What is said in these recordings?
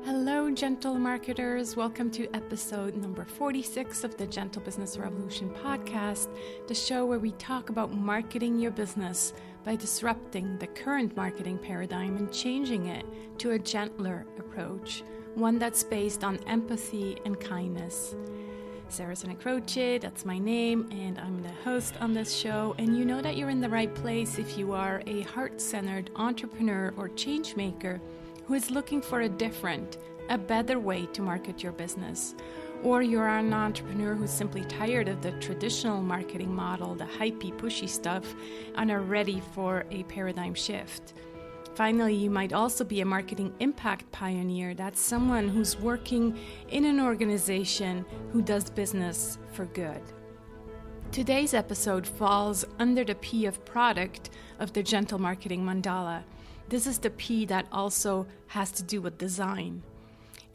Hello, gentle marketers. Welcome to episode number 46 of the Gentle Business Revolution podcast, the show where we talk about marketing your business by disrupting the current marketing paradigm and changing it to a gentler approach, one that's based on empathy and kindness. Nela Croatia, that's my name, and I'm the host on this show. And you know that you're in the right place if you are a heart-centered entrepreneur or change maker who is looking for a better way to market your business. Or you're an entrepreneur who's simply tired of the traditional marketing model, the hypey, pushy stuff, and are ready for a paradigm shift. Finally, you might also be a marketing impact pioneer. That's someone who's working in an organization who does business for good. Today's episode falls under the P of product of the Gentle Marketing Mandala. This is the P that also has to do with design.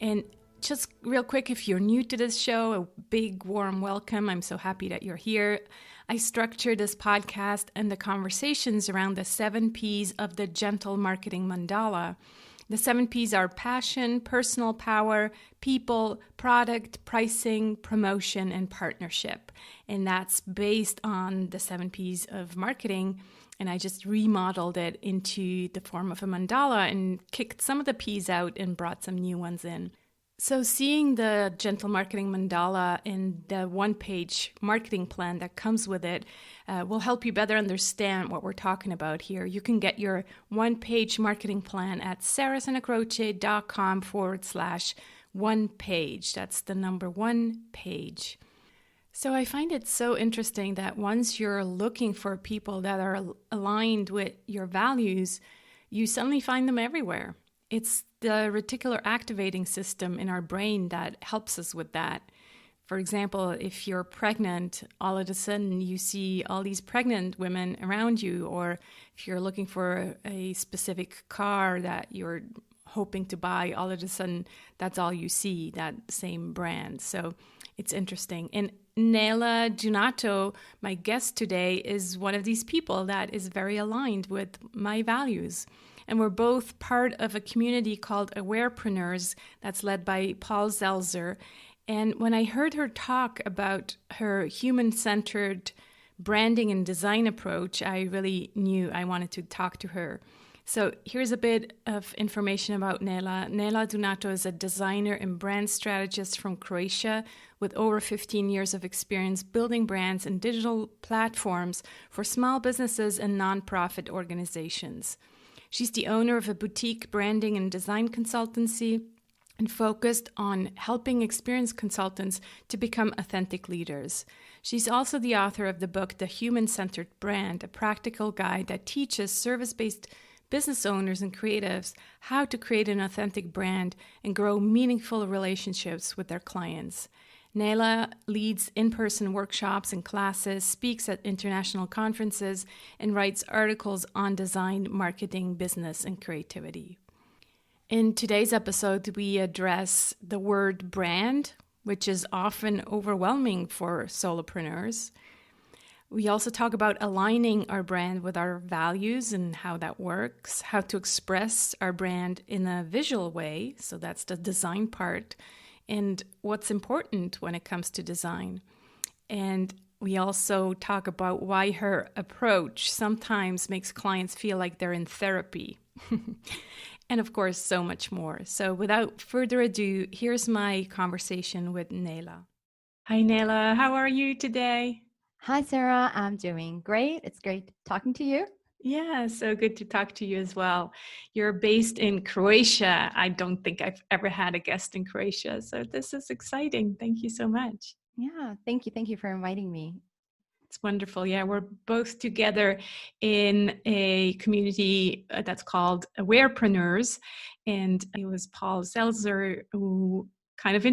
And just real quick, if you're new to this show, a big warm welcome. I'm so happy that you're here. I structure this podcast and the conversations around the 7 Ps of the Gentle Marketing Mandala. The 7 Ps are passion, personal power, people, product, pricing, promotion, and partnership. And that's based on the 7 Ps of marketing. And I just remodeled it into the form of a mandala and kicked some of the P's out and brought some new ones in. So seeing the Gentle Marketing Mandala and the one-page marketing plan that comes with it will help you better understand what we're talking about here. You can get your one-page marketing plan at sarahsanacroce.com/one page. That's the number 1 page. So I find it so interesting that once you're looking for people that are aligned with your values, you suddenly find them everywhere. It's the reticular activating system in our brain that helps us with that. For example, if you're pregnant, all of a sudden you see all these pregnant women around you, or if you're looking for a specific car that you're hoping to buy, all of a sudden that's all you see, that same brand. So it's interesting. And Nela Dunato, my guest today, is one of these people that is very aligned with my values. And we're both part of a community called Awarepreneurs that's led by Paul Zelzer. And when I heard her talk about her human-centered branding and design approach, I really knew I wanted to talk to her. So here's a bit of information about Nela. Nela Dunato is a designer and brand strategist from Croatia with over 15 years of experience building brands and digital platforms for small businesses and nonprofit organizations. She's the owner of a boutique branding and design consultancy and focused on helping experienced consultants to become authentic leaders. She's also the author of the book, The Human-Centered Brand, a practical guide that teaches service-based business owners and creatives how to create an authentic brand and grow meaningful relationships with their clients. Nela leads in-person workshops and classes, speaks at international conferences, and writes articles on design, marketing, business, and creativity. In today's episode, we address the word brand, which is often overwhelming for solopreneurs. We also talk about aligning our brand with our values and how that works, how to express our brand in a visual way, so that's the design part, and what's important when it comes to design. And we also talk about why her approach sometimes makes clients feel like they're in therapy. And of course, so much more. So without further ado, here's my conversation with Nela. Hi, Nela. How are you today? Hi, Sarah. I'm doing great. It's great talking to you. Yeah, so good to talk to you as well. You're based in Croatia. I don't think I've ever had a guest in Croatia, so this is exciting. Thank you so much. Yeah, thank you. Thank you for inviting me. It's wonderful. Yeah, we're both together in a community that's called Awarepreneurs, and it was Paul Zelzer who kind of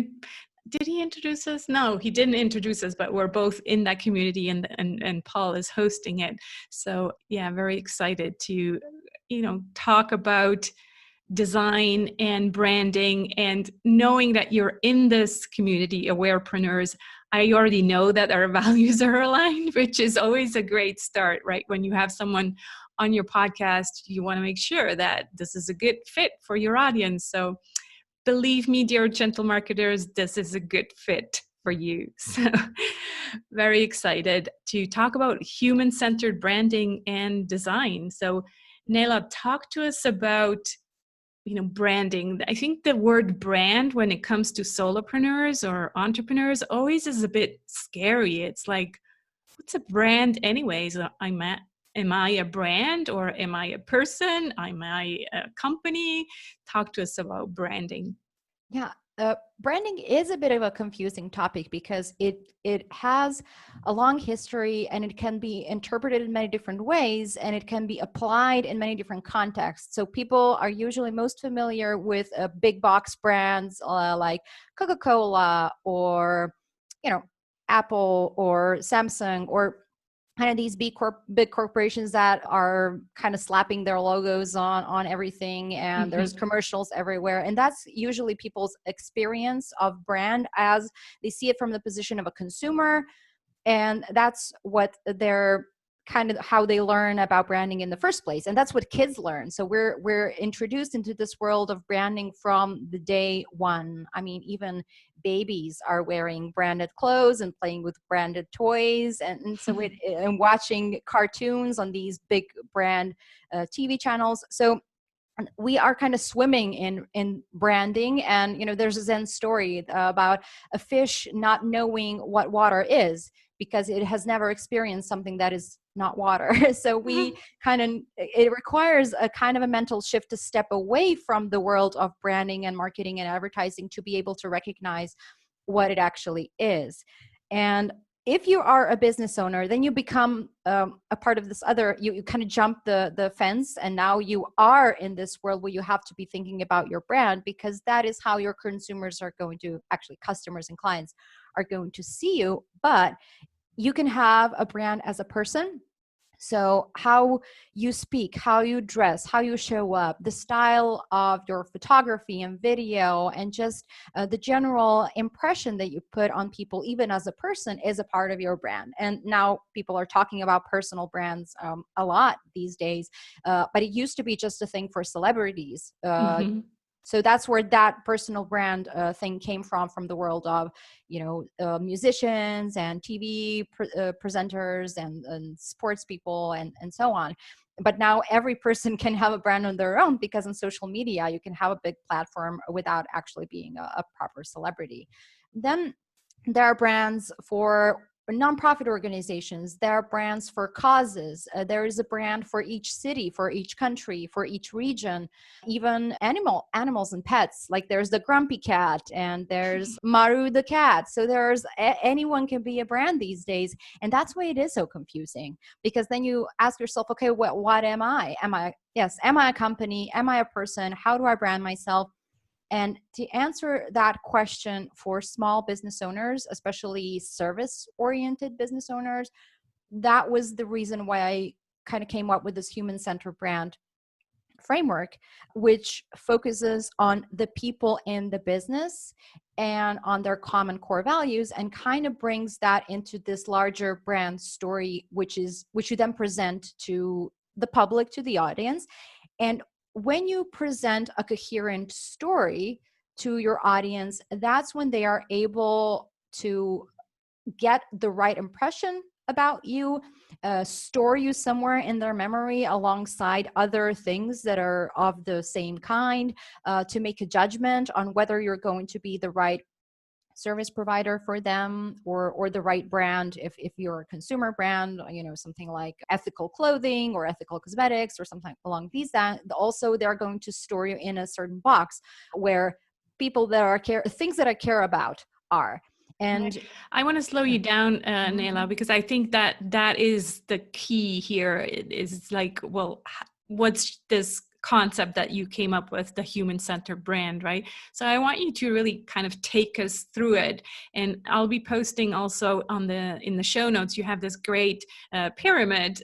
did he introduce us? No, he didn't introduce us, but we're both in that community, and Paul is hosting it. So yeah, very excited to, talk about design and branding, and knowing that you're in this community, Awarepreneurs. I already know that our values are aligned, which is always a great start, right? When you have someone on your podcast, you want to make sure that this is a good fit for your audience. So believe me, dear gentle marketers, this is a good fit for you. So very excited to talk about human-centered branding and design. So Nela, talk to us about branding. I think the word brand when it comes to solopreneurs or entrepreneurs always is a bit scary. It's like, what's a brand anyways? Am I a brand or am I a person? Am I a company? Talk to us about branding. Yeah, branding is a bit of a confusing topic because it has a long history and it can be interpreted in many different ways and it can be applied in many different contexts. So people are usually most familiar with big box brands like Coca-Cola or Apple or Samsung or kind of these big corporations that are kind of slapping their logos on everything, and there's commercials everywhere, and that's usually people's experience of brand as they see it from the position of a consumer, and that's what they're kind of how they learn about branding in the first place, and that's what kids learn. So we're introduced into this world of branding from the day one. I mean, even babies are wearing branded clothes and playing with branded toys, and so and watching cartoons on these big brand TV channels. So we are kind of swimming in branding, and there's a Zen story about a fish not knowing what water is because it has never experienced something that is not water. So it requires a kind of a mental shift to step away from the world of branding and marketing and advertising to be able to recognize what it actually is. And if you are a business owner, then you become a part of this other, you kind of jump the fence, and now you are in this world where you have to be thinking about your brand, because that is how your consumers are going to, actually customers and clients are going to see you. But you can have a brand as a person. So how you speak, how you dress, how you show up, the style of your photography and video, and just the general impression that you put on people, even as a person, is a part of your brand. And now people are talking about personal brands a lot these days, but it used to be just a thing for celebrities. So that's where that personal brand thing came from the world of, musicians and TV presenters and sports people and so on. But now every person can have a brand on their own, because on social media, you can have a big platform without actually being a proper celebrity. Then there are brands for nonprofit organizations. There are brands for causes. There is a brand for each city, for each country, for each region, even animals and pets. Like there's the grumpy cat and there's Maru the cat. So anyone can be a brand these days. And that's why it is so confusing, because then you ask yourself, okay, what am I? Am I a company? Am I a person? How do I brand myself? And to answer that question for small business owners, especially service-oriented business owners, that was the reason why I kind of came up with this human-centered brand framework, which focuses on the people in the business and on their common core values, and kind of brings that into this larger brand story, which you then present to the public, to the audience. And when you present a coherent story to your audience, that's when they are able to get the right impression about you, store you somewhere in their memory alongside other things that are of the same kind, to make a judgment on whether you're going to be the right service provider for them, or the right brand if you're a consumer brand, something like ethical clothing or ethical cosmetics or something along these lines. Also, they're going to store you in a certain box where people things that I care about are. And I want to slow you down, Nela, because I think that is the key here. It is like, well, what's this concept that you came up with, the human-centered brand, right? So I want you to really kind of take us through it, and I'll be posting also in the show notes. You have this great pyramid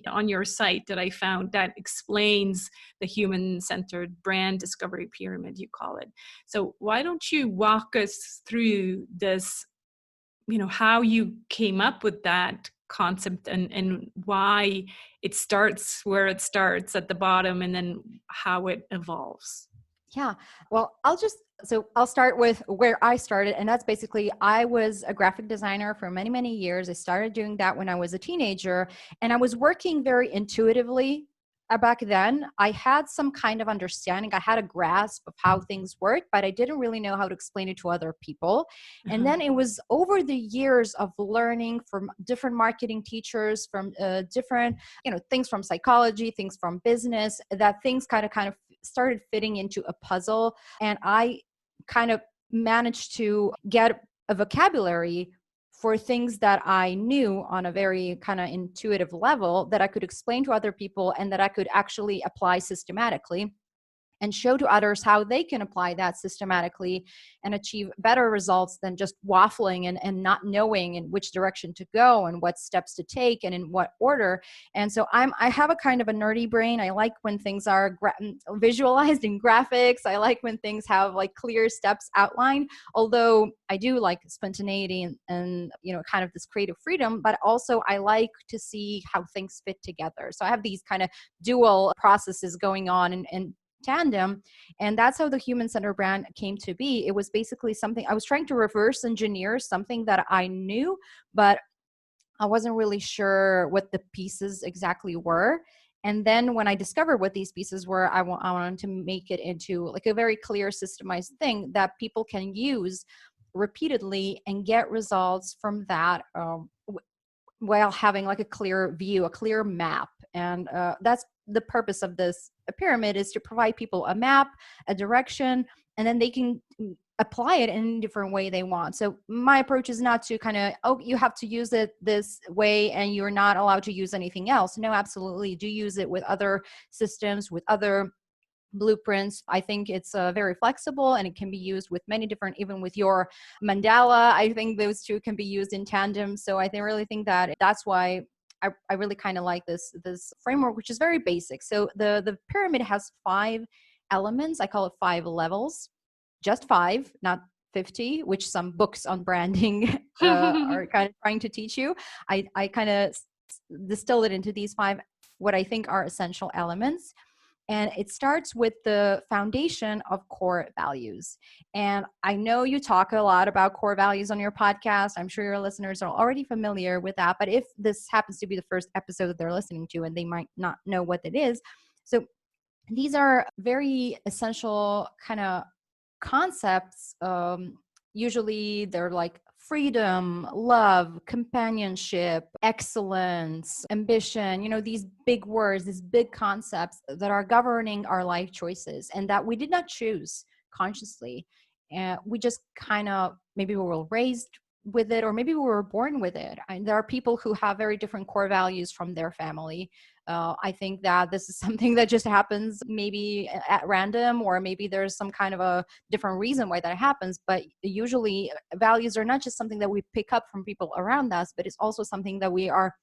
on your site that I found that explains the human-centered brand discovery pyramid, you call it. So why don't you walk us through this, how you came up with that concept, and why it starts where it starts at the bottom, and then how it evolves. Yeah. Well, I'll start with where I started. And that's basically, I was a graphic designer for many, many years. I started doing that when I was a teenager, and I was working very intuitively. Back then, I had some kind of understanding. I had a grasp of how things work, but I didn't really know how to explain it to other people. And Uh-huh. then it was over the years of learning from different marketing teachers, from different, things from psychology, things from business, that things kind of started fitting into a puzzle. And I kind of managed to get a vocabulary for things that I knew on a very kind of intuitive level that I could explain to other people and that I could actually apply systematically and show to others how they can apply that systematically and achieve better results than just waffling and not knowing in which direction to go and what steps to take and in what order. And so I have a kind of a nerdy brain. I like when things are visualized in graphics. I like when things have like clear steps outlined, although I do like spontaneity and kind of this creative freedom, but also I like to see how things fit together. So I have these kind of dual processes going on and tandem. And that's how the human centered brand came to be. It was basically something I was trying to reverse engineer, something that I knew, but I wasn't really sure what the pieces exactly were. And then when I discovered what these pieces were, I wanted to make it into like a very clear systemized thing that people can use repeatedly and get results from that, while having like a clear view, a clear map. And that's the purpose of this pyramid, is to provide people a map, a direction, and then they can apply it in a different way they want. So my approach is not to kind of, oh, you have to use it this way and you're not allowed to use anything else. No, absolutely. Do use it with other systems, with other blueprints. I think it's very flexible and it can be used with many different, even with your mandala. I think those two can be used in tandem. So really think that that's why I really kind of like this framework, which is very basic. So the pyramid has 5 elements. I call it 5 levels, just 5, not 50, which some books on branding are kind of trying to teach you. I kind of distill it into these 5, what I think are essential elements. And it starts with the foundation of core values. And I know you talk a lot about core values on your podcast. I'm sure your listeners are already familiar with that. But if this happens to be the first episode that they're listening to and they might not know what it is, so these are very essential kind of concepts. Usually they're like freedom, love, companionship, excellence, ambition, these big words, these big concepts that are governing our life choices and that we did not choose consciously. And we just kind of, maybe we were raised with it, or maybe we were born with it. And there are people who have very different core values from their family. I think that this is something that just happens maybe at random, or maybe there's some kind of a different reason why that happens. But usually values are not just something that we pick up from people around us, but it's also something that we are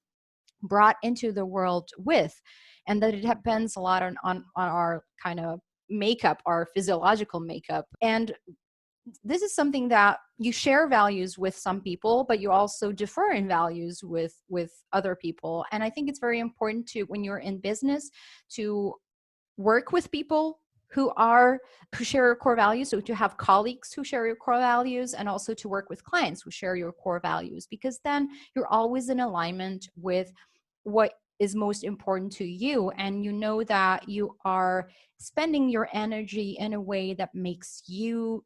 brought into the world with, and that it depends a lot on our kind of makeup, our physiological makeup. And this is something that you share values with some people, but you also differ in values with other people. And I think it's very important to, when you're in business, to work with people who share your core values. So to have colleagues who share your core values, and also to work with clients who share your core values, because then you're always in alignment with what is most important to you. And you know that you are spending your energy in a way that makes you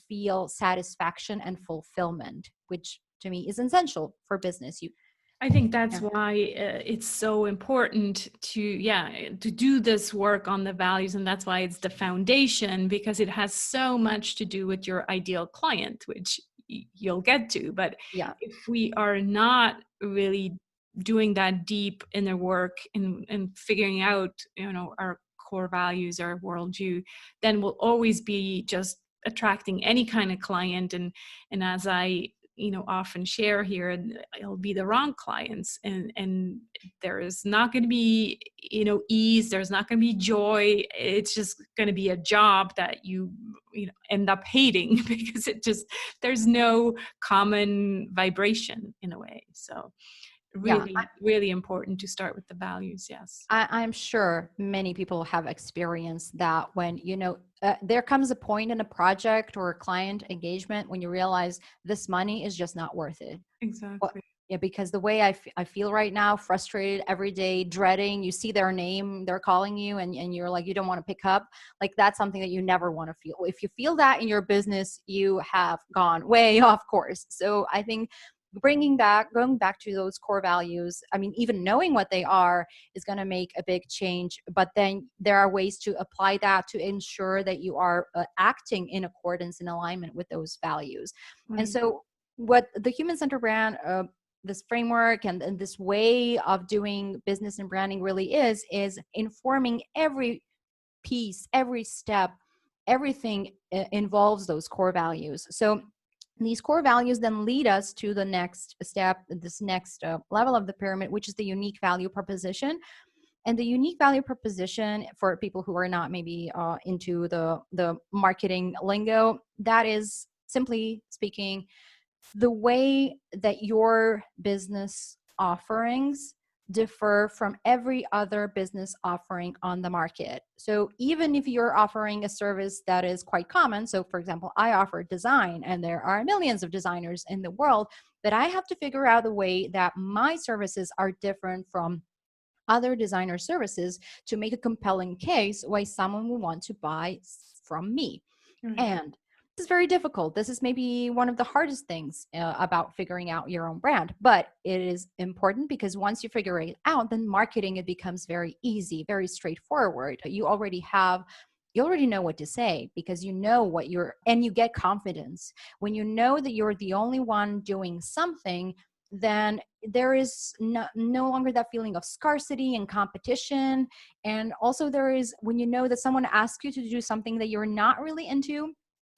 feel satisfaction and fulfillment, which to me is essential for business. I think that's Yeah. why it's so important to do this work on the values, and that's why it's the foundation, because it has so much to do with your ideal client, which you'll get to. But Yeah. if we are not really doing that deep inner work and figuring out, our core values, our worldview, then we'll always be just attracting any kind of client. And as I often share here, it'll be the wrong clients, and there is not going to be ease, there's not going to be joy. It's just going to be a job that you end up hating because there's no common vibration in a way. So Yeah, really, really important to start with the values. Yes. I'm sure many people have experienced that when, there comes a point in a project or a client engagement when you realize this money is just not worth it. What, Exactly. yeah, because the way I feel right now, frustrated every day, dreading, you see their name, they're calling you and you're like, you don't want to pick up. Like that's something that you never want to feel. If you feel that in your business, you have gone way off course. So I think going back to those core values, I mean, even knowing what they are is going to make a big change. But then there are ways to apply that to ensure that you are acting in accordance, in alignment with those values. And Right. so what the human centered brand, this framework and this way of doing business and branding really is informing every piece, every step, everything involves those core values. So these core values then lead us to the next step, this next level of the pyramid, which is the unique value proposition. And the unique value proposition, for people who are not maybe into the marketing lingo, that is, simply speaking, the way that your business offerings differ from every other business offering on the market. So even if you're offering a service that is quite common, so for example, I offer design and there are millions of designers in the world, but I have to figure out a way that my services are different from other designer services to make a compelling case why someone will want to buy from me. Right. And this is very difficult. This is maybe one of the hardest things about figuring out your own brand, but it is important because once you figure it out, then marketing, it becomes very easy, very straightforward. You already know what to say because you know and you get confidence. When you know that you're the only one doing something, then there is no longer that feeling of scarcity and competition. And also there is, when you know that someone asks you to do something that you're not really into,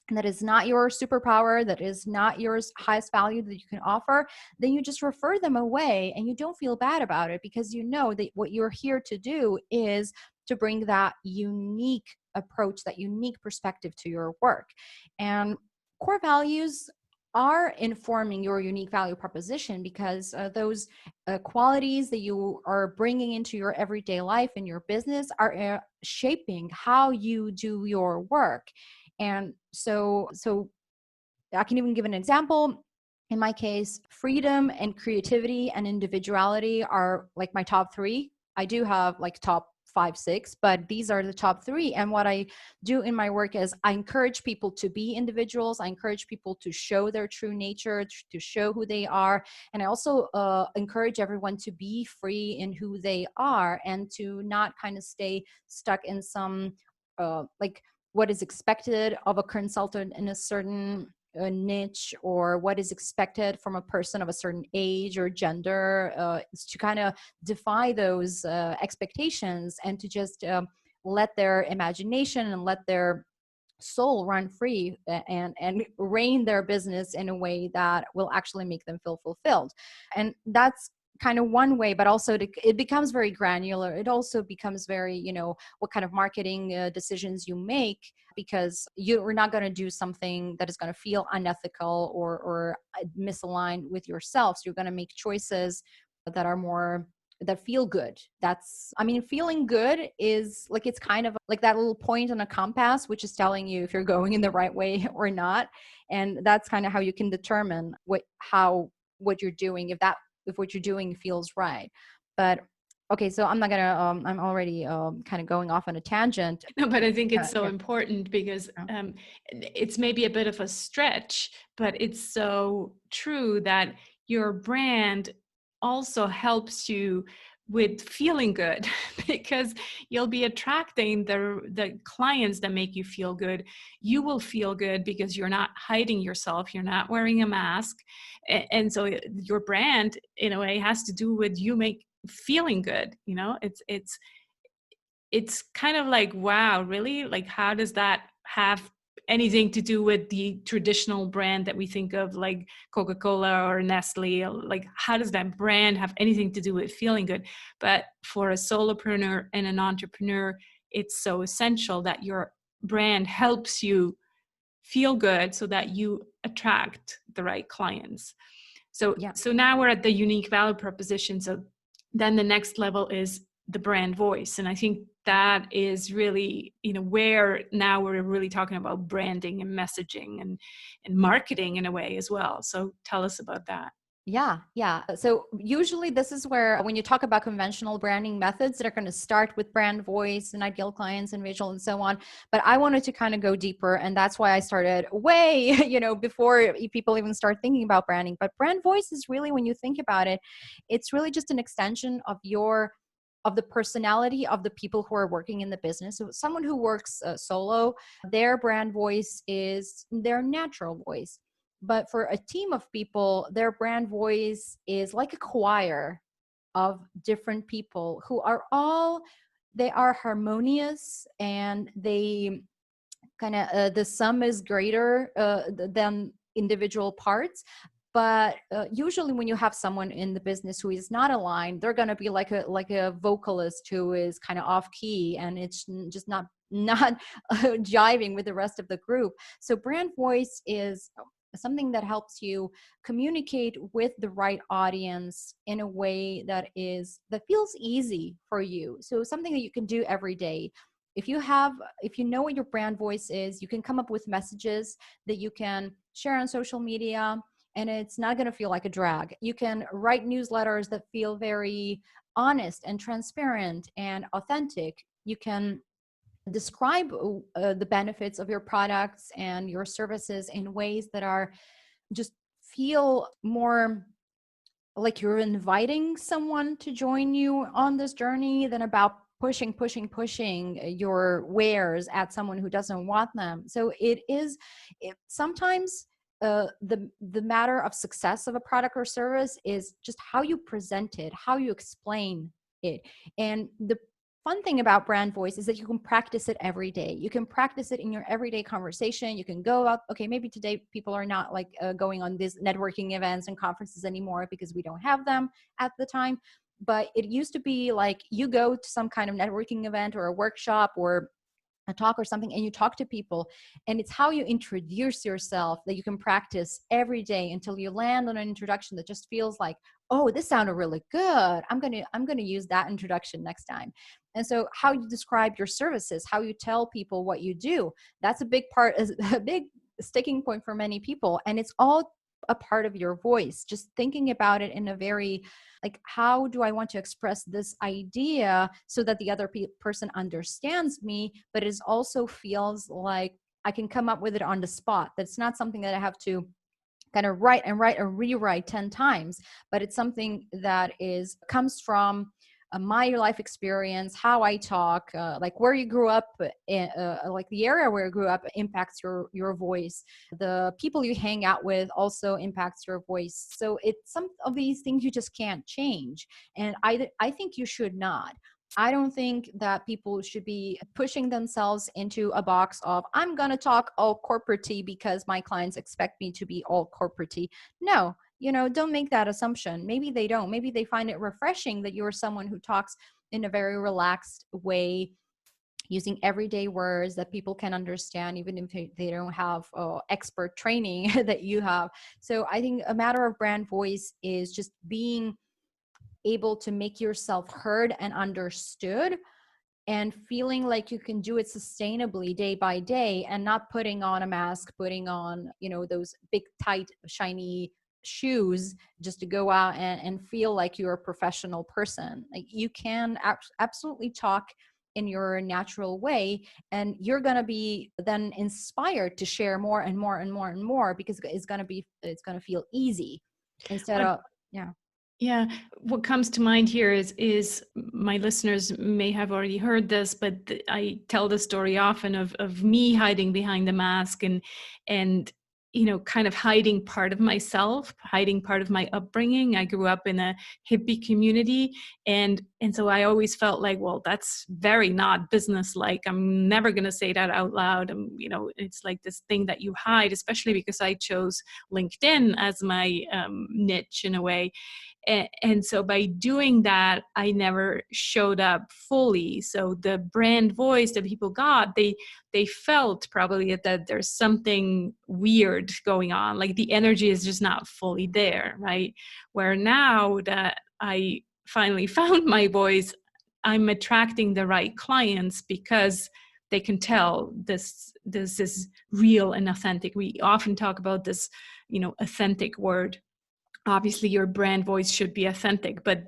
and that is not your superpower, that is not your highest value that you can offer, then you just refer them away and you don't feel bad about it because you know that what you're here to do is to bring that unique approach, that unique perspective to your work. And core values are informing your unique value proposition because those qualities that you are bringing into your everyday life and your business are shaping how you do your work. And so I can even give an example. In my case, freedom and creativity and individuality are like my top three. I do have like top 5, 6, but these are the top three. And what I do in my work is I encourage people to be individuals. I encourage people to show their true nature, to show who they are. And I also encourage everyone to be free in who they are and to not kind of stay stuck in some like what is expected of a consultant in a certain niche, or what is expected from a person of a certain age or gender, to kind of defy those expectations and to just let their imagination and let their soul run free and reign their business in a way that will actually make them feel fulfilled. And that's kind of one way, but also it becomes very granular. It also becomes very, what kind of marketing decisions you make, because you're not going to do something that is going to feel unethical or misaligned with yourself. So you're going to make choices that are more, that feel good. Feeling good is like, it's kind of like that little point on a compass, which is telling you if you're going in the right way or not. And that's kind of how you can determine what you're doing, if what you're doing feels right. But okay, so I'm not gonna, I'm already kind of going off on a tangent. No, but I think it's so Yeah. important because it's maybe a bit of a stretch, but it's so true that your brand also helps you with feeling good because you'll be attracting the clients that make you feel good. You will feel good because you're not hiding yourself, you're not wearing a mask. And so your brand in a way has to do with you feeling good. It's kind of like, wow, really? Like, how does that have anything to do with the traditional brand that we think of, like Coca-Cola or Nestle? Like, how does that brand have anything to do with feeling good? But for a solopreneur and an entrepreneur, it's so essential that your brand helps you feel good so that you attract the right clients. Yeah. So now we're at the unique value proposition. So then the next level is the brand voice. And I think that is really, where now we're really talking about branding and messaging and marketing in a way as well. So tell us about that. Yeah, yeah. So usually this is where when you talk about conventional branding methods, they're going to start with brand voice and ideal clients and visual and so on. But I wanted to kind of go deeper. And that's why I started way, before people even start thinking about branding. But brand voice is really, when you think about it, it's really just an extension of the personality of the people who are working in the business. So someone who works solo, their brand voice is their natural voice. But for a team of people, their brand voice is like a choir of different people who are they are harmonious, and they kind of, the sum is greater than individual parts. But usually when you have someone in the business who is not aligned, they're going to be like a vocalist who is kind of off key, and it's just not jiving with the rest of the group. So brand voice is something that helps you communicate with the right audience in a way that feels easy for you. So something that you can do every day. If you know what your brand voice is, you can come up with messages that you can share on social media, and it's not going to feel like a drag. You can write newsletters that feel very honest and transparent and authentic. You can describe the benefits of your products and your services in ways that are just feel more like you're inviting someone to join you on this journey than about pushing your wares at someone who doesn't want them. So sometimes the matter of success of a product or service is just how you present it, how you explain it. And the fun thing about brand voice is that you can practice it every day. You can practice it in your everyday conversation. You can go out, okay, maybe today people are not going on these networking events and conferences anymore because we don't have them at the time. But it used to be like you go to some kind of networking event or a workshop or a talk or something, and you talk to people, and it's how you introduce yourself that you can practice every day until you land on an introduction that just feels like, oh, this sounded really good. I'm gonna use that introduction next time. And so how you describe your services, how you tell people what you do, that's a big sticking point for many people. And it's all a part of your voice. Just thinking about it in a very how do I want to express this idea so that the other person understands me, but it also feels like I can come up with it on the spot. That's not something that I have to kind of write and rewrite 10 times, but it's something that comes from my life experience, how I talk, where you grew up, the area where you grew up impacts your voice. The people you hang out with also impacts your voice. So it's some of these things you just can't change. And I think you should not. I don't think that people should be pushing themselves into a box of, I'm going to talk all corporate-y because my clients expect me to be all corporate-y. No, don't make that assumption. Maybe they don't. Maybe they find it refreshing that you're someone who talks in a very relaxed way, using everyday words that people can understand, even if they don't have expert training that you have. So I think a matter of brand voice is just being able to make yourself heard and understood, and feeling like you can do it sustainably day by day, and not putting on a mask, putting on, those big, tight, shiny shoes just to go out and feel like you're a professional person. Like, you can absolutely talk in your natural way, and you're going to be then inspired to share more and more and more and more, because it's going to feel easy instead of, yeah. Yeah, what comes to mind here is my listeners may have already heard this, but I tell the story often of me hiding behind the mask and kind of hiding part of myself, hiding part of my upbringing. I grew up in a hippie community, and so I always felt like, well, that's very not business-like. I'm never going to say that out loud. And it's like this thing that you hide, especially because I chose LinkedIn as my niche in a way. And so by doing that, I never showed up fully. So the brand voice that people got, they felt probably that there's something weird going on, like the energy is just not fully there, right? Where now that I finally found my voice, I'm attracting the right clients because they can tell this is real and authentic. We often talk about this, authentic word. Obviously your brand voice should be authentic, but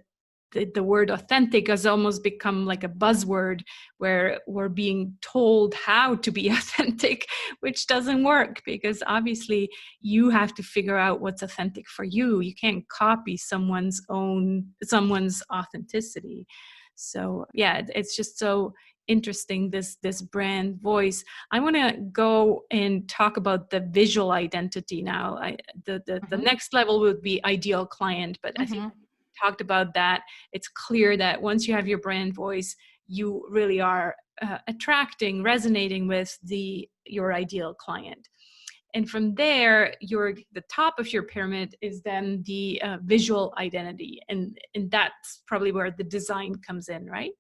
the word authentic has almost become like a buzzword where we're being told how to be authentic, which doesn't work, because obviously you have to figure out what's authentic for you. You can't copy someone's authenticity. So yeah, it's just so interesting, this brand voice. I want to go and talk about the visual identity now. The next level would be ideal client, but I think we talked about that. It's clear that once you have your brand voice, you really are resonating with your ideal client. And from there, the top of your pyramid is then the visual identity, and that's probably where the design comes in, right?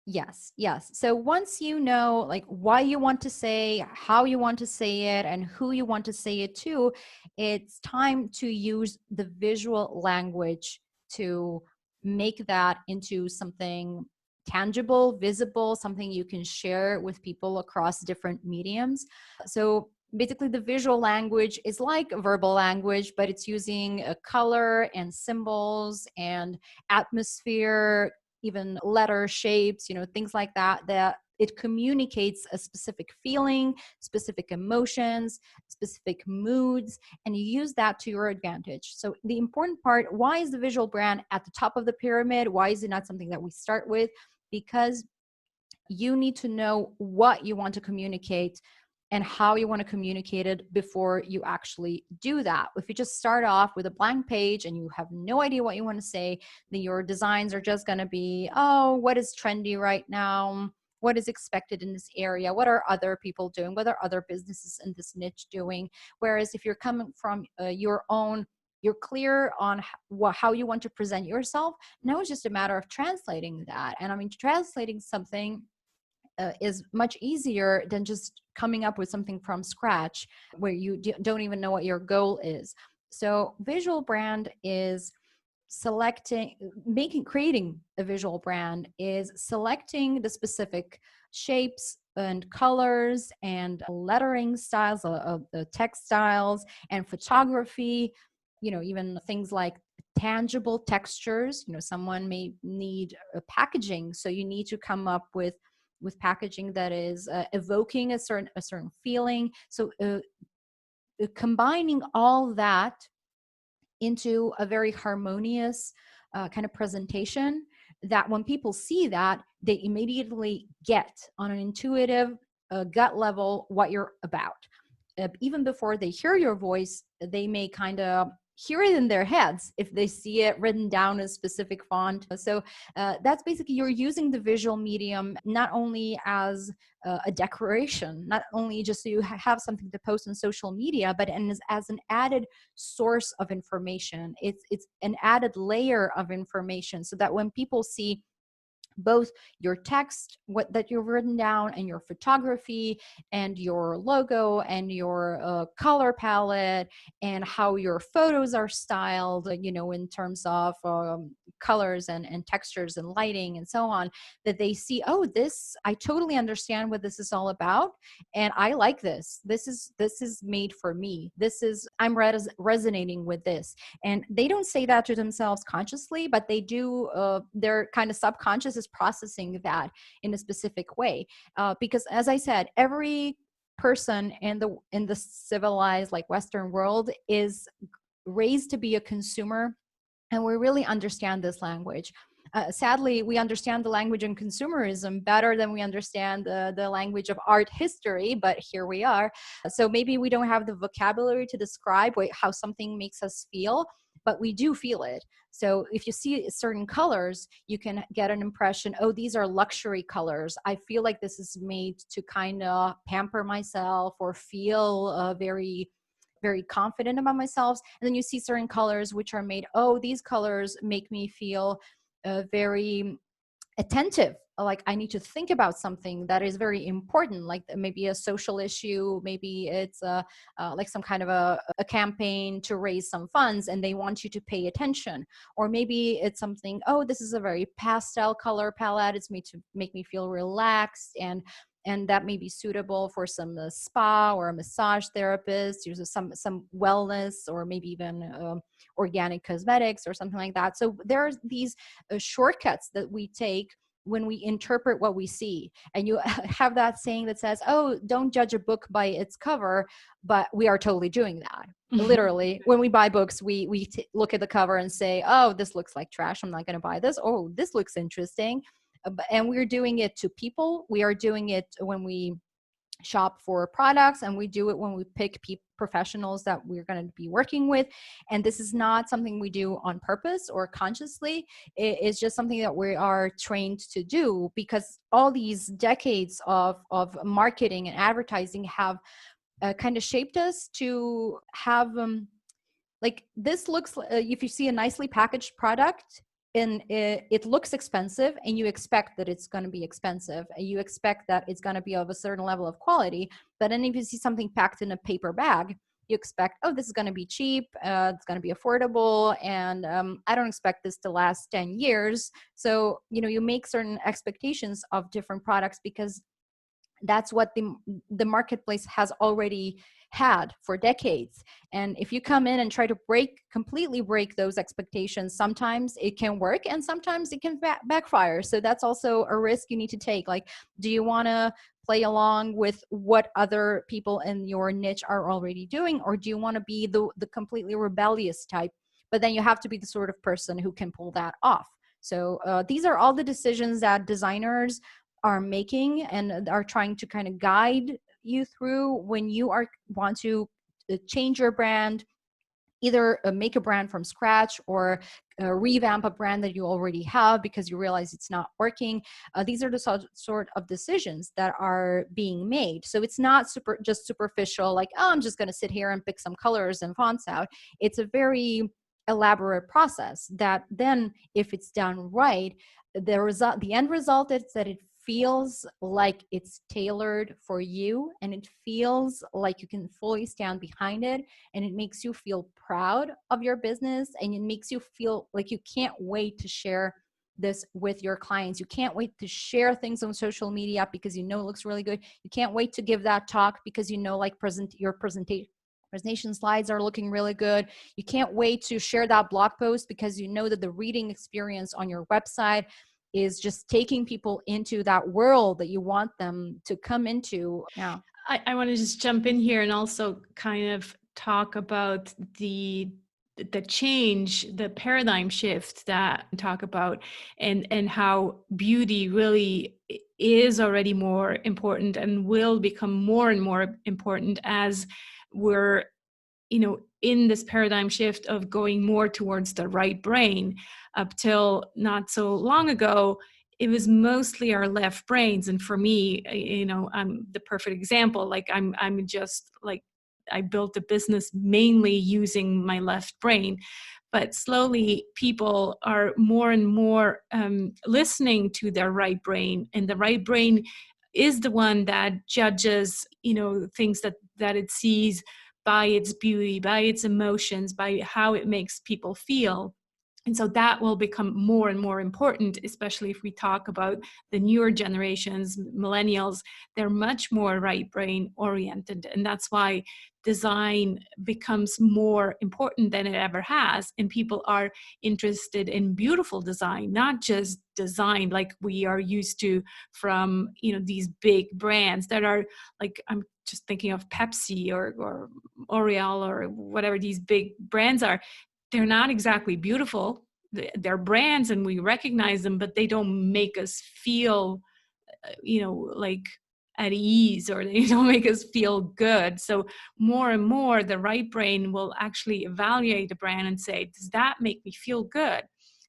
Yes, yes. So once you know like why you want to say, how you want to say it, and who you want to say it to, it's time to use the visual language to make that into something tangible, visible, something you can share with people across different mediums. So basically the visual language is like verbal language, but it's using a color and symbols and atmosphere, even letter shapes, things like that, that it communicates a specific feeling, specific emotions, specific moods, and you use that to your advantage. So the important part, why is the visual brand at the top of the pyramid? Why is it not something that we start with? Because you need to know what you want to communicate and how you want to communicate it before you actually do that. If you just start off with a blank page and you have no idea what you want to say, then your designs are just going to be, oh, what is trendy right now? What is expected in this area? What are other people doing? What are other businesses in this niche doing? Whereas if you're coming from your own, you're clear on how you want to present yourself. Now it's just a matter of translating that. And I mean, translating something is much easier than just coming up with something from scratch where you don't even know what your goal is. So visual brand is creating a visual brand is selecting the specific shapes and colors and lettering styles, text styles and photography, even things like tangible textures. Someone may need a packaging, so you need to come up with packaging that is evoking a certain feeling. So combining all that into a very harmonious kind of presentation, that when people see that, they immediately get on an intuitive gut level what you're about. Even before they hear your voice, they may kind of hear it in their heads if they see it written down in a specific font. So that's basically, you're using the visual medium not only as a decoration, not only just so you have something to post on social media, but as an added source of information. It's an added layer of information, so that when people see both your text, what that you've written down, and your photography and your logo and your color palette and how your photos are styled, in terms of colors and textures and lighting and so on, that they see, oh, I totally understand what this is all about, and I like this. This is made for me. I'm resonating with this. And they don't say that to themselves consciously, but they do. Their kind of subconscious is processing that in a specific way, because as I said, every person in the civilized, like, Western world is raised to be a consumer, and we really understand this language. Sadly, we understand the language in consumerism better than we understand the language of art history, but here we are. So maybe we don't have the vocabulary to describe how something makes us feel, but we do feel it. So if you see certain colors, you can get an impression, oh, these are luxury colors. I feel like this is made to kind of pamper myself or feel very very confident about myself. And then you see certain colors which are made, oh, these colors make me feel very attentive, like I need to think about something that is very important, like maybe a social issue, maybe it's like some kind of a campaign to raise some funds and they want you to pay attention. Or maybe it's something, oh, this is a very pastel color palette, it's made to make me feel relaxed, and that may be suitable for some spa or a massage therapist. There's some wellness, or maybe even organic cosmetics or something like that. So there's these shortcuts that we take when we interpret what we see. And you have that saying that says, oh, don't judge a book by its cover, but we are totally doing that. Literally, when we buy books, we look at the cover and say, oh, this looks like trash, I'm not going to buy this. Oh, this looks interesting. And we're doing it to people. We are doing it when we shop for products, and we do it when we pick professionals that we're going to be working with. And this is not something we do on purpose or consciously. It's just something that we are trained to do, because all these decades of marketing and advertising have kind of shaped us to have like, this looks, if you see a nicely packaged product and it looks expensive, and you expect that it's going to be expensive, and you expect that it's going to be of a certain level of quality. But then if you see something packed in a paper bag, you expect, oh, this is going to be cheap, it's going to be affordable, and I don't expect this to last 10 years. So, you make certain expectations of different products, because that's what the marketplace has already had for decades. And if you come in and try to completely break those expectations, sometimes it can work and sometimes it can backfire. So that's also a risk you need to take. Like, do you want to play along with what other people in your niche are already doing, or do you want to be the completely rebellious type? But then you have to be the sort of person who can pull that off. So these are all the decisions that designers are making and are trying to kind of guide you through when you want to change your brand, either make a brand from scratch or revamp a brand that you already have because you realize it's not working. These are the sort of decisions that are being made. So it's not just superficial, like, oh, I'm just going to sit here and pick some colors and fonts out. It's a very elaborate process that then, if it's done right, the end result is that it feels like it's tailored for you, and it feels like you can fully stand behind it, and it makes you feel proud of your business, and it makes you feel like you can't wait to share this with your clients. You can't wait to share things on social media because it looks really good. You can't wait to give that talk because like your presentation slides are looking really good. You can't wait to share that blog post because that the reading experience on your website is just taking people into that world that you want them to come into. Yeah. I want to just jump in here and also kind of talk about the change, the paradigm shift that we talk about, and how beauty really is already more important and will become more and more important as we're in this paradigm shift of going more towards the right brain. Up till not so long ago, it was mostly our left brains. And for me, I'm the perfect example. Like I'm just like, I built a business mainly using my left brain. But slowly people are more and more listening to their right brain, and the right brain is the one that judges, things that it sees by its beauty, by its emotions, by how it makes people feel. And so that will become more and more important, especially if we talk about the newer generations, millennials. They're much more right brain oriented. And that's why design becomes more important than it ever has. And people are interested in beautiful design, not just design like we are used to from, these big brands that are like, I'm just thinking of Pepsi or L'Oreal or whatever these big brands are. They're not exactly beautiful. They're brands and we recognize them, but they don't make us feel, like at ease, or they don't make us feel good. So more and more, the right brain will actually evaluate the brand and say, does that make me feel good?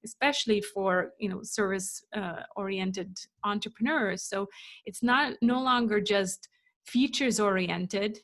Especially for, service oriented entrepreneurs. So it's no longer just features oriented.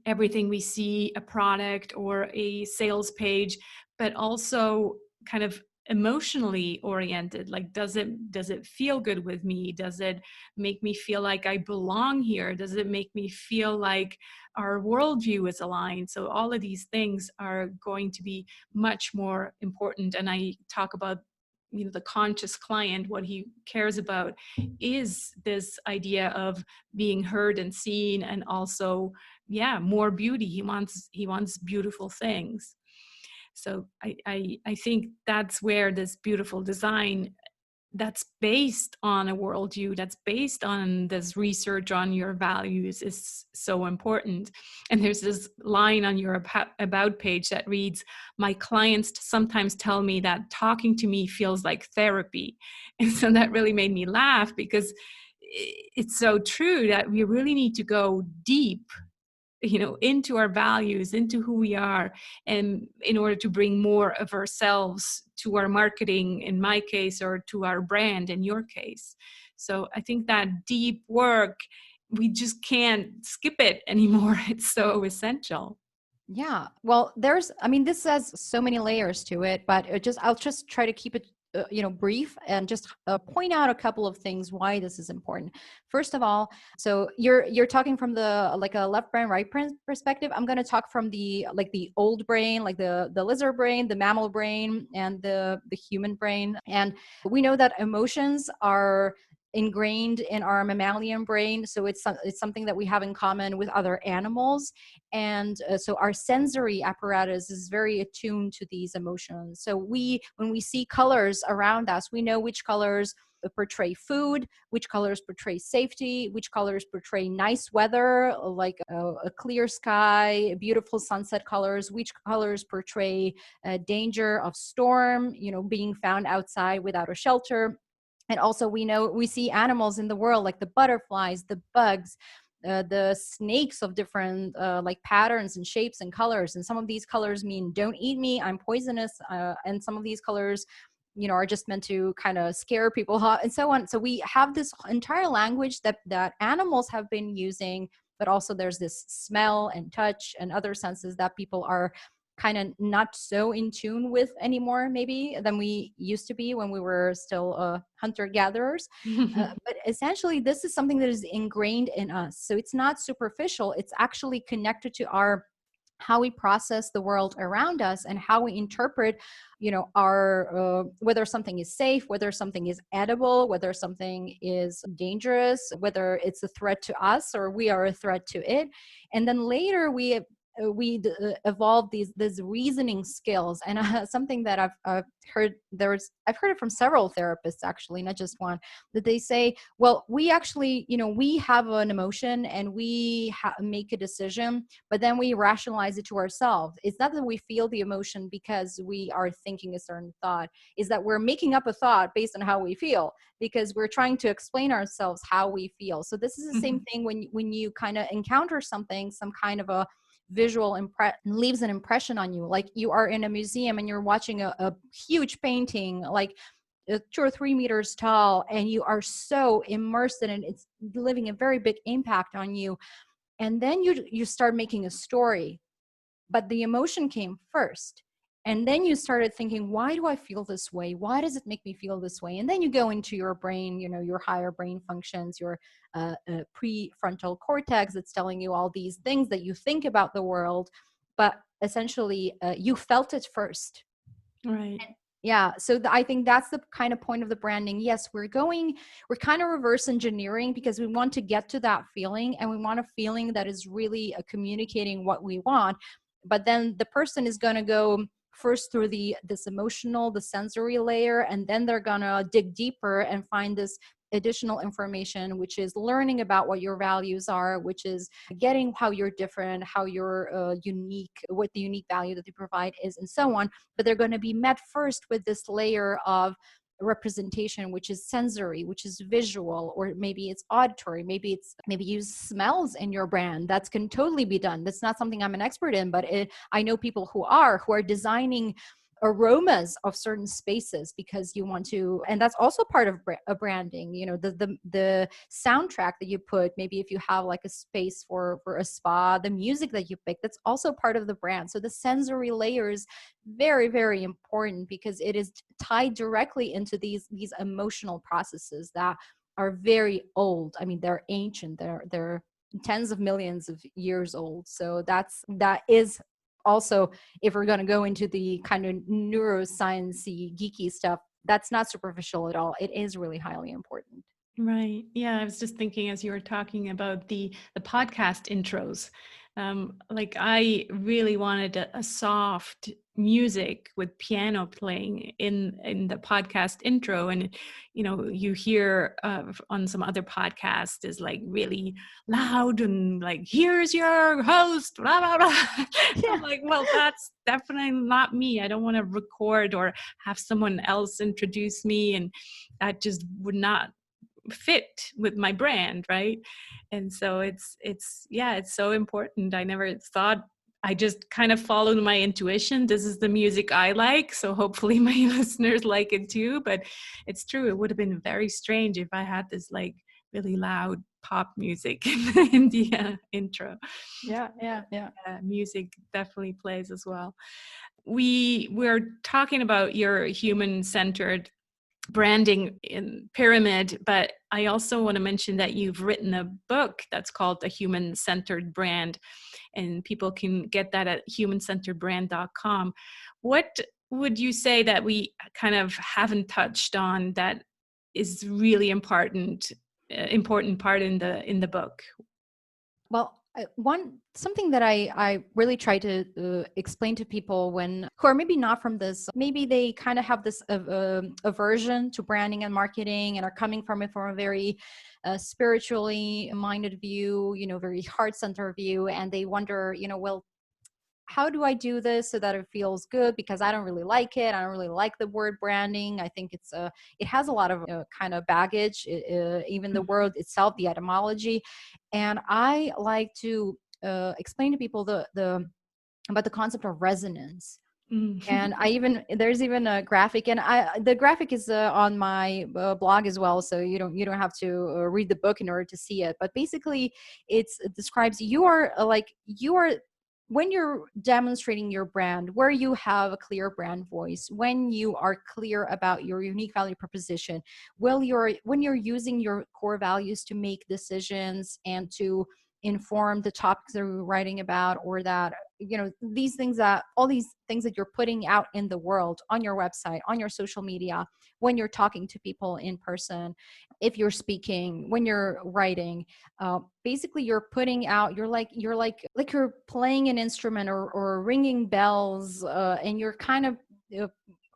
everything we see, a product or a sales page, but also kind of emotionally oriented. Like, does it feel good with me? Does it make me feel like I belong here? Does it make me feel like our worldview is aligned? So all of these things are going to be much more important. And I talk about, the conscious client, what he cares about is this idea of being heard and seen, and also, yeah, more beauty. He wants beautiful things. So I think that's where this beautiful design, that's based on a worldview, that's based on this research on your values, is so important. And there's this line on your about page that reads, "My clients sometimes tell me that talking to me feels like therapy." And so that really made me laugh, because it's so true that we really need to go deep, into our values, into who we are, and in order to bring more of ourselves to our marketing, in my case, or to our brand, in your case. So I think that deep work, we just can't skip it anymore. It's so essential. Yeah. Well, this has so many layers to it, but I'll just try to keep it, brief, and just point out a couple of things why this is important. First of all, so you're talking from the like a left brain, right brain perspective. I'm going to talk from the old brain, like the lizard brain, the mammal brain, and the human brain. And we know that emotions are ingrained in our mammalian brain, so it's something that we have in common with other animals. And so our sensory apparatus is very attuned to these emotions. So when we see colors around us, we know which colors portray food, which colors portray safety, which colors portray nice weather, like a clear sky, beautiful sunset colors, which colors portray danger of storm, being found outside without a shelter. And also we see animals in the world, like the butterflies, the bugs, the snakes of different like patterns and shapes and colors. And some of these colors mean don't eat me, I'm poisonous. And some of these colors, are just meant to kind of scare people and so on. So we have this entire language that animals have been using, but also there's this smell and touch and other senses that people are kind of not so in tune with anymore, maybe, than we used to be when we were still hunter gatherers. But essentially, this is something that is ingrained in us. So it's not superficial. It's actually connected to how we process the world around us and how we interpret, our whether something is safe, whether something is edible, whether something is dangerous, whether it's a threat to us or we are a threat to it. And then later we evolve these reasoning skills. And something that I've heard I've heard it from several therapists, actually, not just one, that they say, well, we actually, we have an emotion and we make a decision, but then we rationalize it to ourselves. It's not that we feel the emotion because we are thinking a certain thought, is that we're making up a thought based on how we feel, because we're trying to explain ourselves how we feel. So this is the same thing when you kind of encounter something, some kind of a visual leaves an impression on you. Like you are in a museum and you're watching a huge painting, like 2 or 3 meters tall, and you are so immersed in it, it's leaving a very big impact on you. And then you start making a story, but the emotion came first. And then you started thinking, why do I feel this way? Why does it make me feel this way? And then you go into your brain, your higher brain functions, your prefrontal cortex that's telling you all these things that you think about the world. But essentially, you felt it first. Right. Yeah. So I think that's the kind of point of the branding. Yes, we're kind of reverse engineering, because we want to get to that feeling, and we want a feeling that is really communicating what we want. But then the person is going to go first through this emotional, the sensory layer, and then they're going to dig deeper and find this additional information, which is learning about what your values are, which is getting how you're different, how you're unique, what the unique value that you provide is, and so on. But they're going to be met first with this layer of representation, which is sensory, which is visual, or maybe it's auditory, maybe use smells in your brand. That can totally be done. That's not something I'm an expert in, but I know people who are designing aromas of certain spaces because you want to, and that's also part of branding, the soundtrack that you put, maybe if you have like a space for a spa, the music that you pick, that's also part of the brand. So the sensory layers, very, very important, because it is tied directly into these emotional processes that are very old. I mean, they're ancient, they're tens of millions of years old. So that is also, if we're going to go into the kind of neuroscience-y geeky stuff, that's not superficial at all. It is really highly important. Right. Yeah, I was just thinking as you were talking about the podcast intros. Like I really wanted a soft music with piano playing in the podcast intro, and you hear on some other podcast is like really loud and like, here's your host, blah blah blah. Yeah. I'm like, well, that's definitely not me. I don't want to record or have someone else introduce me, and that just would not fit with my brand, right? And so it's so important. I never thought, I just kind of followed my intuition. This is the music I like, so hopefully my listeners like it too. But it's true, it would have been very strange if I had this like really loud pop music in the intro. Yeah. Music definitely plays as well. We're talking about your human-centered branding in pyramid, but I also want to mention that you've written a book that's called The Human Centered Brand, and people can get that at humancenteredbrand.com. What would you say that we kind of haven't touched on that is really important part in the book? Well, something that I really try to explain to people who are maybe not from this, maybe they kind of have this aversion to branding and marketing, and are coming from it from a very spiritually minded view, very heart-centered view, and they wonder, well, how do I do this so that it feels good? Because I don't really like it. I don't really like the word branding. I think it has a lot of kind of baggage, even the word itself, the etymology. And I like to explain to people about the concept of resonance. And there's even a graphic, and the graphic is on my blog as well, so you don't have to read the book in order to see it. But basically, it describes you are when you're demonstrating your brand, where you have a clear brand voice, when you are clear about your unique value proposition, when you're using your core values to make decisions and to inform the topics that we're writing about, or that all these things that you're putting out in the world, on your website, on your social media, when you're talking to people in person, if you're speaking, when you're writing, basically you're putting out, you're like you're playing an instrument or ringing bells, and you're kind of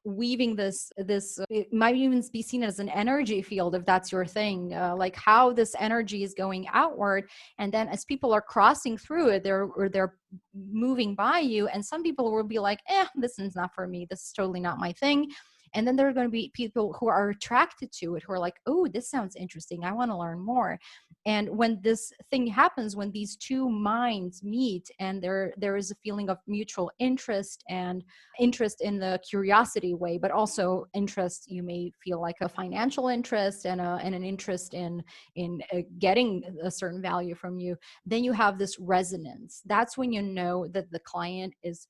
weaving this it might even be seen as an energy field, if that's your thing, like how this energy is going outward, and then as people are crossing through it, they're moving by you, and some people will be like, this is not for me, this is totally not my thing. And then there are going to be people who are attracted to it, who are like, oh, this sounds interesting, I want to learn more. And when this thing happens, when these two minds meet, and there is a feeling of mutual interest, and interest in the curiosity way, but also interest, you may feel like a financial interest, and an interest in getting a certain value from you, then you have this resonance. That's when you know that the client is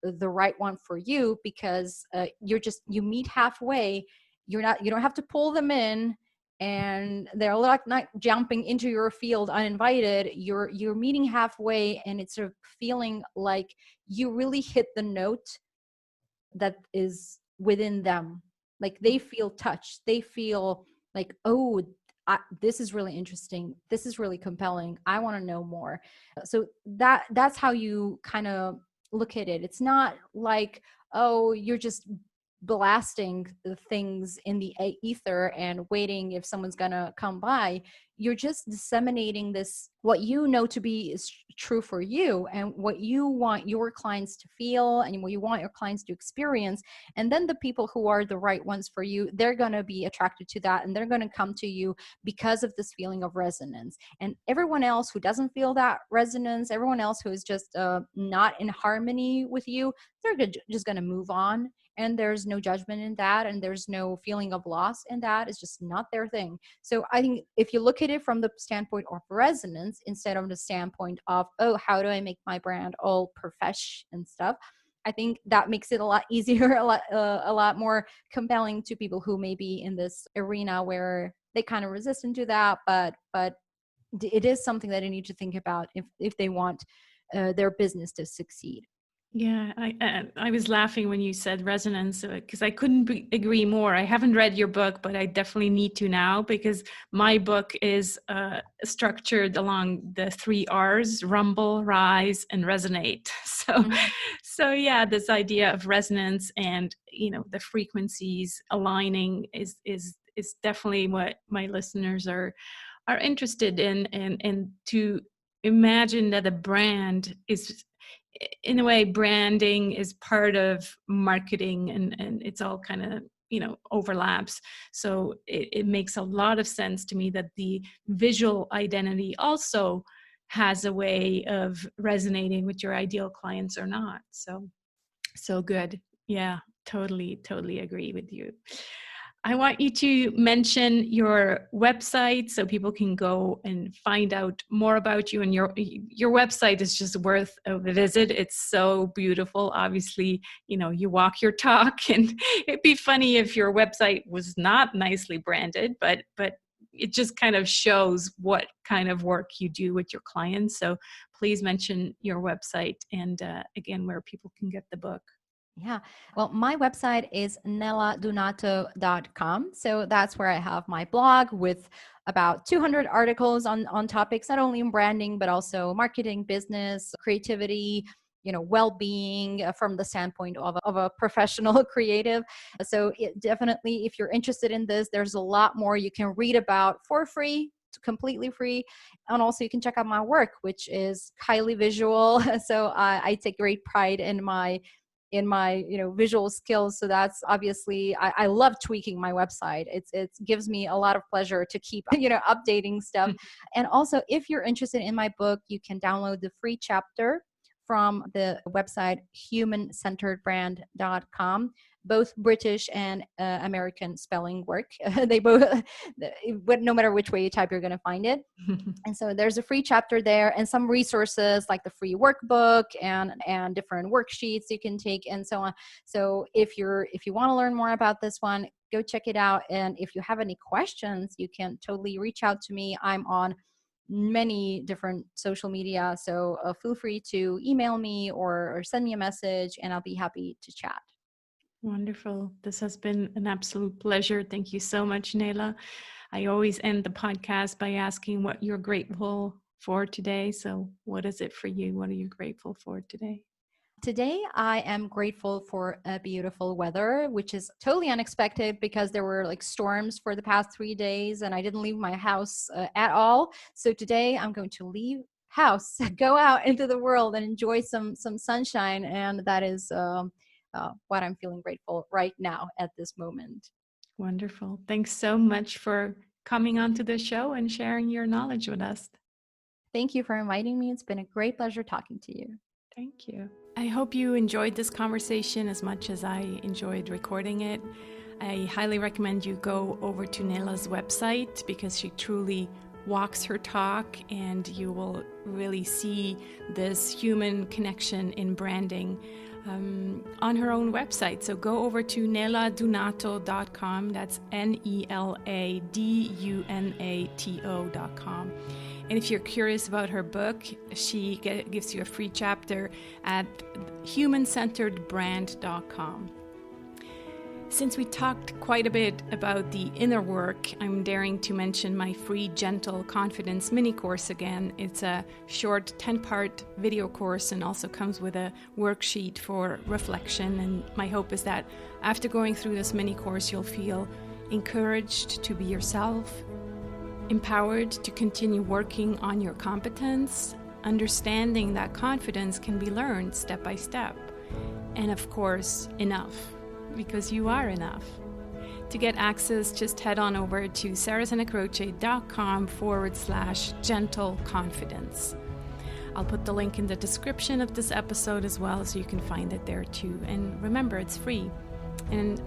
the right one for you, because you meet halfway. You don't have to pull them in, and they're like not jumping into your field uninvited. You're meeting halfway, and it's a feeling like you really hit the note that is within them. Like they feel touched, they feel like, oh, this is really interesting, this is really compelling, I want to know more. So that's how you kind of look at it. It's not like, oh, you're just blasting the things in the ether and waiting if someone's gonna come by. You're just disseminating this, what you know to be is true for you, and what you want your clients to feel, and what you want your clients to experience. And then the people who are the right ones for you, they're gonna be attracted to that, and they're gonna come to you because of this feeling of resonance. And everyone else who doesn't feel that resonance, everyone else who is just not in harmony with you, they're just gonna move on, and there's no judgment in that, and there's no feeling of loss in that. It's just not their thing. So I think if you look at it from the standpoint of resonance instead of the standpoint of, oh, how do I make my brand all profesh and stuff, I think that makes it a lot easier, a lot more compelling to people who may be in this arena where they kind of resistant to that, but it is something that they need to think about if they want their business to succeed. Yeah, I was laughing when you said resonance, because I couldn't agree more. I haven't read your book, but I definitely need to now, because my book is structured along the 3 R's: rumble, rise, and resonate. So yeah, this idea of resonance and, the frequencies aligning is definitely what my listeners are interested in, and to imagine that a brand is, in a way, branding is part of marketing, and it's all kind of, overlaps. So it makes a lot of sense to me that the visual identity also has a way of resonating with your ideal clients or not. So good. Yeah, totally agree with you. I want you to mention your website so people can go and find out more about you. And your website is just worth a visit. It's so beautiful. Obviously, you walk your talk, and it'd be funny if your website was not nicely branded, but it just kind of shows what kind of work you do with your clients. So please mention your website and again, where people can get the book. Yeah. Well, my website is neladunato.com. So that's where I have my blog with about 200 articles on topics, not only in branding, but also marketing, business, creativity, well-being from the standpoint of a professional creative. So definitely, if you're interested in this, there's a lot more you can read about for free, completely free. And also you can check out my work, which is highly visual. So I take great pride in my visual skills. So that's obviously, I love tweaking my website. It gives me a lot of pleasure to keep updating stuff. And also, if you're interested in my book, you can download the free chapter from the website humancenteredbrand.com. Both British and American spelling work. They both, no matter which way you type, you're going to find it. And so there's a free chapter there, and some resources like the free workbook and different worksheets you can take, and so on. So if you want to learn more about this one, go check it out. And if you have any questions, you can totally reach out to me. I'm on many different social media, so feel free to email me or send me a message, and I'll be happy to chat. Wonderful. This has been an absolute pleasure. Thank you so much, Nela. I always end the podcast by asking what you're grateful for today. So what is it for you? What are you grateful for today? Today, I am grateful for a beautiful weather, which is totally unexpected because there were storms for the past 3 days and I didn't leave my house at all. So today I'm going to leave house, go out into the world and enjoy some sunshine. And that is what I'm feeling grateful right now at this moment. Wonderful. Thanks so much for coming onto the show and sharing your knowledge with us. Thank you for inviting me. It's been a great pleasure talking to you. Thank you. I hope you enjoyed this conversation as much as I enjoyed recording it. I highly recommend you go over to Nela's website because she truly walks her talk, and you will really see this human connection in branding on her own website. So go over to neladunato.com. That's neladunato.com. And if you're curious about her book, she gives you a free chapter at humancenteredbrand.com. Since we talked quite a bit about the inner work, I'm daring to mention my free Gentle Confidence mini course again. It's a short 10-part video course and also comes with a worksheet for reflection. And my hope is that after going through this mini course, you'll feel encouraged to be yourself, empowered to continue working on your competence, understanding that confidence can be learned step by step, and of course, enough. Because you are enough. To get access, just head on over to sarahsanacroce.com/gentle confidence. I'll put the link in the description of this episode as well, so you can find it there too. And remember, it's free. And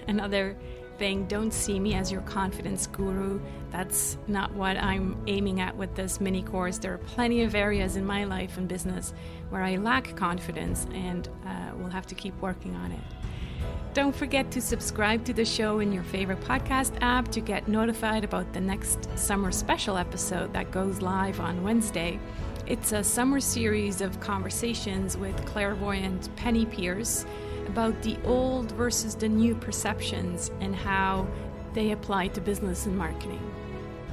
another thing, don't see me as your confidence guru. That's not what I'm aiming at with this mini course. There are plenty of areas in my life and business where I lack confidence, and we'll have to keep working on it. Don't forget to subscribe to the show in your favorite podcast app to get notified about the next summer special episode that goes live on Wednesday. It's a summer series of conversations with clairvoyant Penny Pierce about the old versus the new perceptions and how they apply to business and marketing.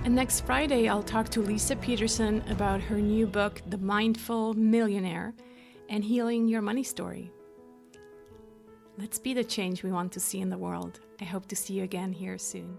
And next Friday, I'll talk to Lisa Peterson about her new book, The Mindful Millionaire, and healing your money story. Let's be the change we want to see in the world. I hope to see you again here soon.